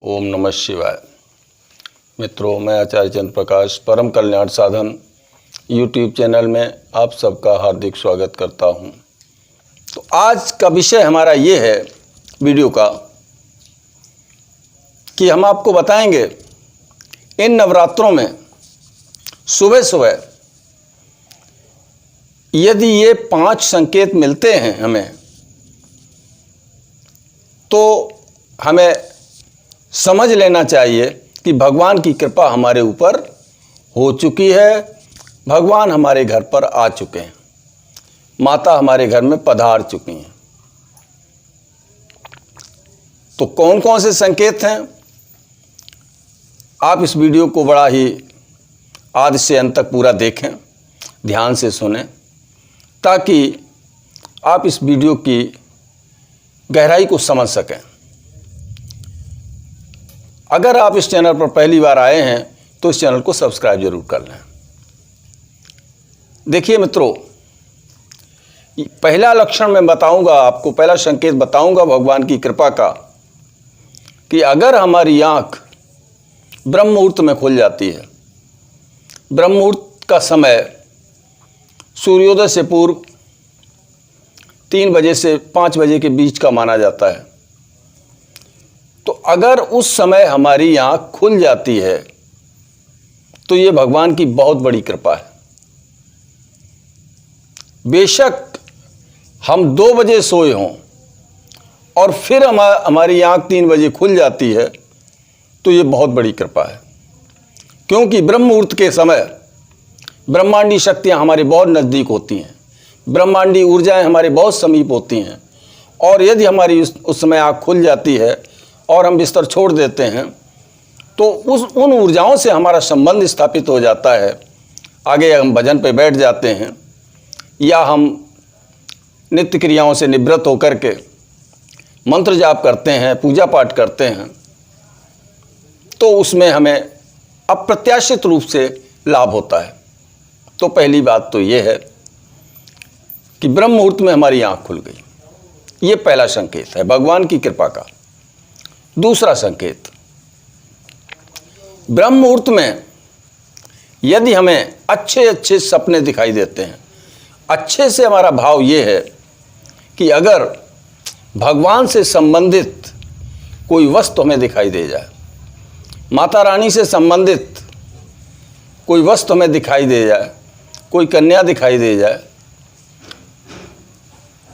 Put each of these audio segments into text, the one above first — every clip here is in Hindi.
ओम नमः शिवाय। मित्रों, मैं आचार्य चंद्र प्रकाश परम कल्याण साधन यूट्यूब चैनल में आप सबका हार्दिक स्वागत करता हूं। तो आज का विषय हमारा ये है वीडियो का कि हम आपको बताएंगे इन नवरात्रों में सुबह सुबह यदि ये 5 संकेत मिलते हैं हमें, तो हमें समझ लेना चाहिए कि भगवान की कृपा हमारे ऊपर हो चुकी है, भगवान हमारे घर पर आ चुके हैं, माता हमारे घर में पधार चुकी हैं। तो कौन कौन से संकेत हैं, आप इस वीडियो को बड़ा ही आदि से अंत तक पूरा देखें, ध्यान से सुनें, ताकि आप इस वीडियो की गहराई को समझ सकें। अगर आप इस चैनल पर पहली बार आए हैं तो इस चैनल को सब्सक्राइब जरूर कर लें। देखिए मित्रों, पहला लक्षण मैं बताऊंगा आपको, पहला संकेत बताऊंगा भगवान की कृपा का, कि अगर हमारी आंख ब्रह्म मुहूर्त में खुल जाती है। ब्रह्म मुहूर्त का समय सूर्योदय से पूर्व 3 बजे से 5 बजे के बीच का माना जाता है। तो अगर उस समय हमारी आंख खुल जाती है तो ये भगवान की बहुत बड़ी कृपा है। बेशक हम 2 बजे सोए हों और फिर हमारी आंख 3 बजे खुल जाती है तो ये बहुत बड़ी कृपा है, क्योंकि ब्रह्म मुहूर्त के समय ब्रह्मांडी शक्तियां हमारे बहुत नज़दीक होती हैं, ब्रह्मांडी ऊर्जाएं हमारे बहुत समीप होती हैं। और यदि हमारी उस समय आँख खुल जाती है और हम बिस्तर छोड़ देते हैं तो उन ऊर्जाओं से हमारा संबंध स्थापित हो जाता है। आगे हम भजन पे बैठ जाते हैं या हम नित्य क्रियाओं से निवृत्त होकर के मंत्र जाप करते हैं, पूजा पाठ करते हैं, तो उसमें हमें अप्रत्याशित रूप से लाभ होता है। तो पहली बात तो ये है कि ब्रह्म मुहूर्त में हमारी आँख खुल गई, ये पहला संकेत है भगवान की कृपा का। दूसरा संकेत, ब्रह्म मुहूर्त में यदि हमें अच्छे अच्छे सपने दिखाई देते हैं। अच्छे से हमारा भाव ये है कि अगर भगवान से संबंधित कोई वस्तु हमें दिखाई दे जाए, माता रानी से संबंधित कोई वस्तु हमें दिखाई दे जाए, कोई कन्या दिखाई दे जाए,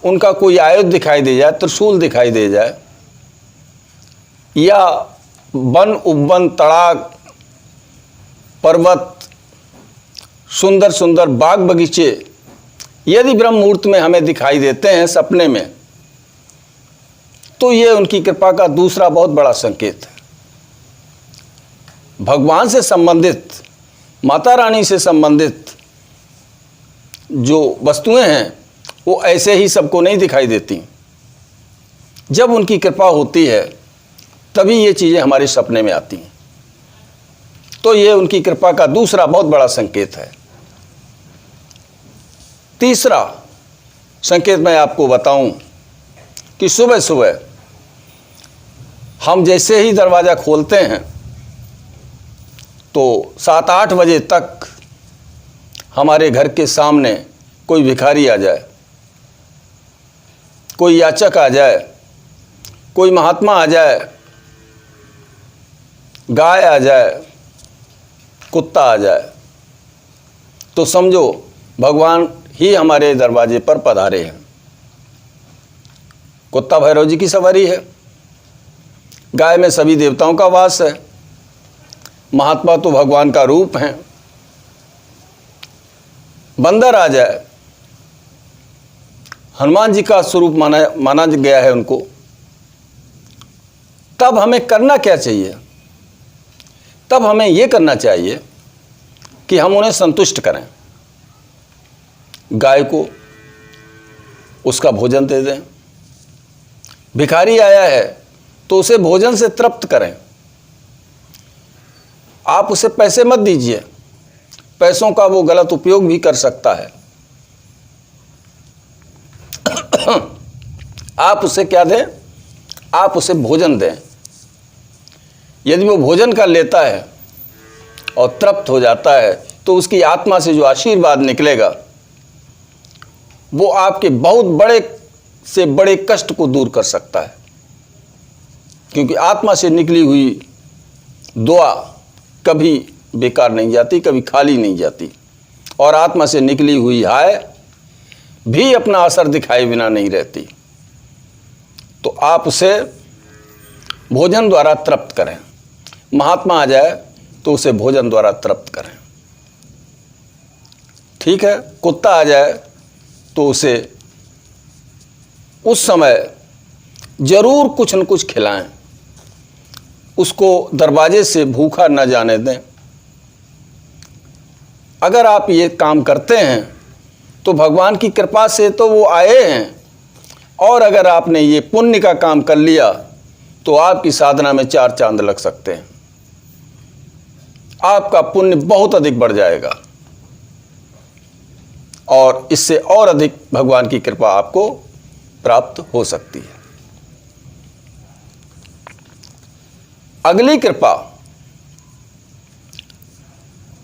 उनका कोई आयुध दिखाई दे जाए, त्रिशूल दिखाई दे जाए, या वन उपवन, तड़ाग, पर्वत, सुंदर सुंदर बाग बगीचे यदि ब्रह्म मुहूर्त में हमें दिखाई देते हैं सपने में, तो ये उनकी कृपा का दूसरा बहुत बड़ा संकेत है। भगवान से संबंधित, माता रानी से संबंधित जो वस्तुएं हैं वो ऐसे ही सबको नहीं दिखाई देती। जब उनकी कृपा होती है तभी ये चीज़ें हमारे सपने में आती हैं। तो ये उनकी कृपा का दूसरा बहुत बड़ा संकेत है। तीसरा संकेत मैं आपको बताऊं कि सुबह सुबह हम जैसे ही दरवाज़ा खोलते हैं तो 7-8 बजे तक हमारे घर के सामने कोई भिखारी आ जाए, कोई याचक आ जाए, कोई महात्मा आ जाए, गाय आ जाए, कुत्ता आ जाए, तो समझो भगवान ही हमारे दरवाजे पर पधारे हैं। कुत्ता भैरव जी की सवारी है, गाय में सभी देवताओं का वास है, महात्मा तो भगवान का रूप है, बंदर आ जाए, हनुमान जी का स्वरूप माना गया है उनको। तब हमें करना क्या चाहिए? तब हमें यह करना चाहिए कि हम उन्हें संतुष्ट करें। गाय को उसका भोजन दे दें। भिखारी आया है तो उसे भोजन से तृप्त करें। आप उसे पैसे मत दीजिए, पैसों का वो गलत उपयोग भी कर सकता है। आप उसे क्या दें? आप उसे भोजन दें। यदि वो भोजन कर लेता है और तृप्त हो जाता है तो उसकी आत्मा से जो आशीर्वाद निकलेगा वो आपके बहुत बड़े से बड़े कष्ट को दूर कर सकता है, क्योंकि आत्मा से निकली हुई दुआ कभी बेकार नहीं जाती, कभी खाली नहीं जाती, और आत्मा से निकली हुई हाय भी अपना असर दिखाए बिना नहीं रहती। तो आप उसे भोजन द्वारा तृप्त करें। महात्मा आ जाए तो उसे भोजन द्वारा तृप्त करें, ठीक है। कुत्ता आ जाए तो उसे उस समय जरूर कुछ न कुछ खिलाएं, उसको दरवाजे से भूखा न जाने दें। अगर आप ये काम करते हैं तो भगवान की कृपा से तो वो आए हैं, और अगर आपने ये पुण्य का काम कर लिया तो आपकी साधना में 4 चांद लग सकते हैं, आपका पुण्य बहुत अधिक बढ़ जाएगा और इससे और अधिक भगवान की कृपा आपको प्राप्त हो सकती है। अगली कृपा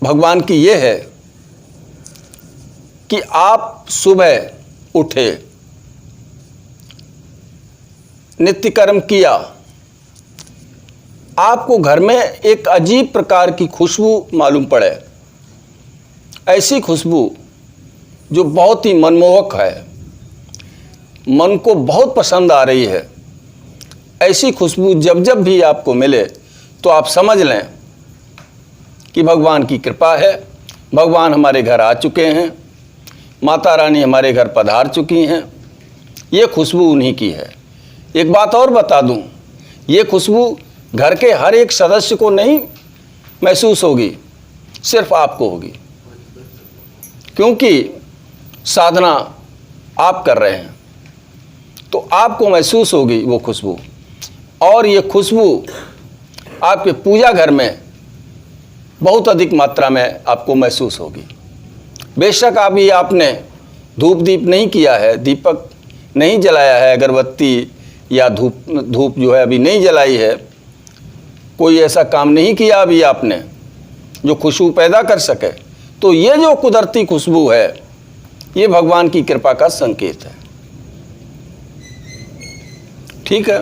भगवान की यह है कि आप सुबह उठे, नित्य कर्म किया, आपको घर में एक अजीब प्रकार की खुशबू मालूम पड़े, ऐसी खुशबू जो बहुत ही मनमोहक है, मन को बहुत पसंद आ रही है। ऐसी खुशबू जब जब भी आपको मिले तो आप समझ लें कि भगवान की कृपा है, भगवान हमारे घर आ चुके हैं, माता रानी हमारे घर पधार चुकी हैं। ये खुशबू उन्हीं की है। एक बात और बता दूं, ये खुशबू घर के हर एक सदस्य को नहीं महसूस होगी, सिर्फ आपको होगी, क्योंकि साधना आप कर रहे हैं तो आपको महसूस होगी वो खुशबू। और ये खुशबू आपके पूजा घर में बहुत अधिक मात्रा में आपको महसूस होगी। बेशक अभी आपने धूप दीप नहीं किया है, दीपक नहीं जलाया है, अगरबत्ती या धूप जो है अभी नहीं जलाई है, कोई ऐसा काम नहीं किया अभी आपने जो खुशबू पैदा कर सके, तो ये जो कुदरती खुशबू है ये भगवान की कृपा का संकेत है, ठीक है।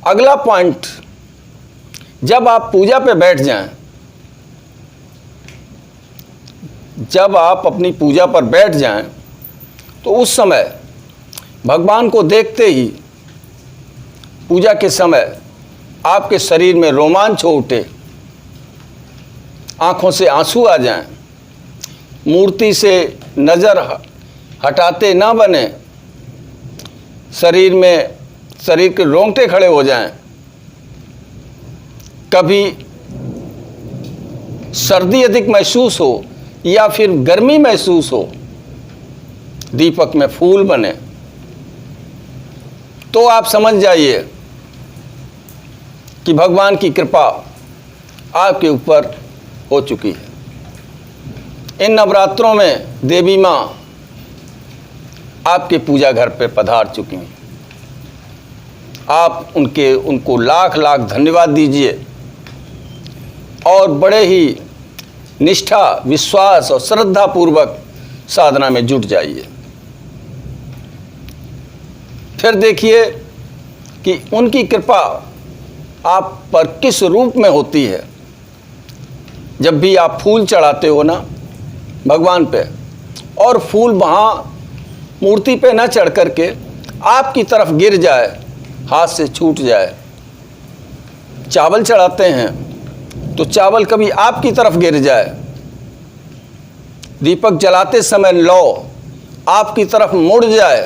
अगला पॉइंट, जब आप पूजा पे बैठ जाएं, जब आप अपनी पूजा पर बैठ जाएं तो उस समय भगवान को देखते ही पूजा के समय आपके शरीर में रोमांच हो उठे, आंखों से आंसू आ जाएं, मूर्ति से नज़र हटाते ना बने, शरीर के रोंगटे खड़े हो जाएं, कभी सर्दी अधिक महसूस हो या फिर गर्मी महसूस हो, दीपक में फूल बने, तो आप समझ जाइए कि भगवान की कृपा आपके ऊपर हो चुकी है। इन नवरात्रों में देवी माँ आपके पूजा घर पर पधार चुकी हैं। आप उनको लाख लाख धन्यवाद दीजिए और बड़े ही निष्ठा, विश्वास और श्रद्धा पूर्वक साधना में जुट जाइए। फिर देखिए कि उनकी कृपा आप पर किस रूप में होती है। जब भी आप फूल चढ़ाते हो ना भगवान पे, और फूल वहाँ मूर्ति पे ना चढ़ करके आपकी तरफ गिर जाए, हाथ से छूट जाए। चावल चढ़ाते हैं तो चावल कभी आपकी तरफ गिर जाए, दीपक जलाते समय लौ आपकी तरफ मुड़ जाए,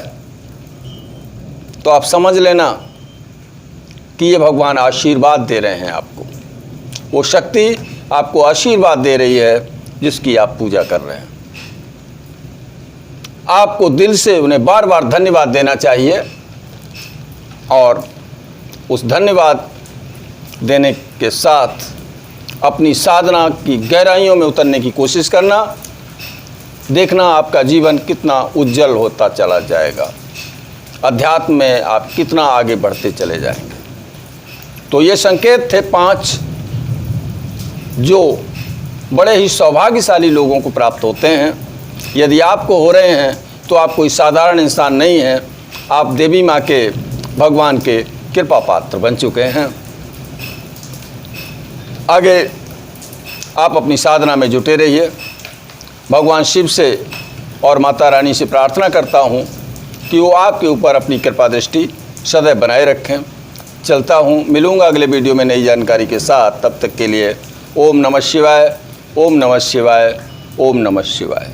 तो आप समझ लेना कि ये भगवान आशीर्वाद दे रहे हैं आपको। वो शक्ति आपको आशीर्वाद दे रही है जिसकी आप पूजा कर रहे हैं। आपको दिल से उन्हें बार बार धन्यवाद देना चाहिए और उस धन्यवाद देने के साथ अपनी साधना की गहराइयों में उतरने की कोशिश करना। देखना आपका जीवन कितना उज्जवल होता चला जाएगा, अध्यात्म में आप कितना आगे बढ़ते चले जाएंगे। तो ये संकेत थे 5 जो बड़े ही सौभाग्यशाली लोगों को प्राप्त होते हैं। यदि आपको हो रहे हैं तो आप कोई साधारण इंसान नहीं हैं, आप देवी माँ के, भगवान के कृपा पात्र बन चुके हैं। आगे आप अपनी साधना में जुटे रहिए। भगवान शिव से और माता रानी से प्रार्थना करता हूँ कि वो आपके ऊपर अपनी कृपा दृष्टि सदैव बनाए रखें। चलता हूँ, मिलूँगा अगले वीडियो में नई जानकारी के साथ। तब तक के लिए ओम नमः शिवाय, ओम नमः शिवाय, ओम नमः शिवाय।